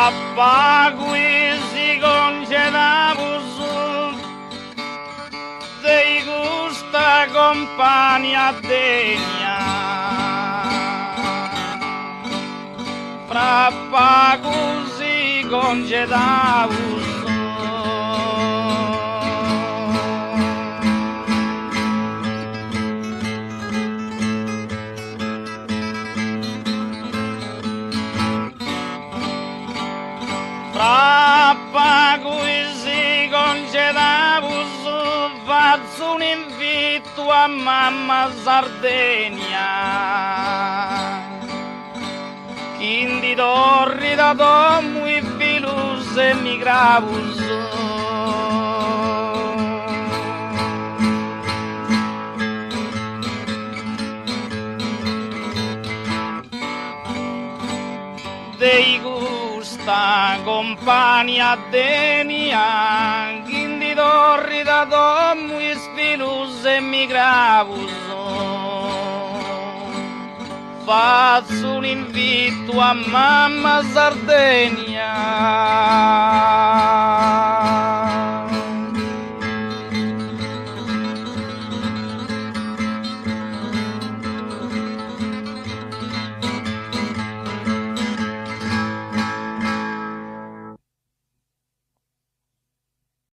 Papà qui si concedavus dei gusta compagnia degna. Papà così concedavus Papà così concedavus faccio un invito a mamma Sardegna. Quindi torri da domo i filus e migravus. Dei gusta compagnia denia, quindi torri da domo i filus e migravus. Faccio un invito a mamma Sardegna.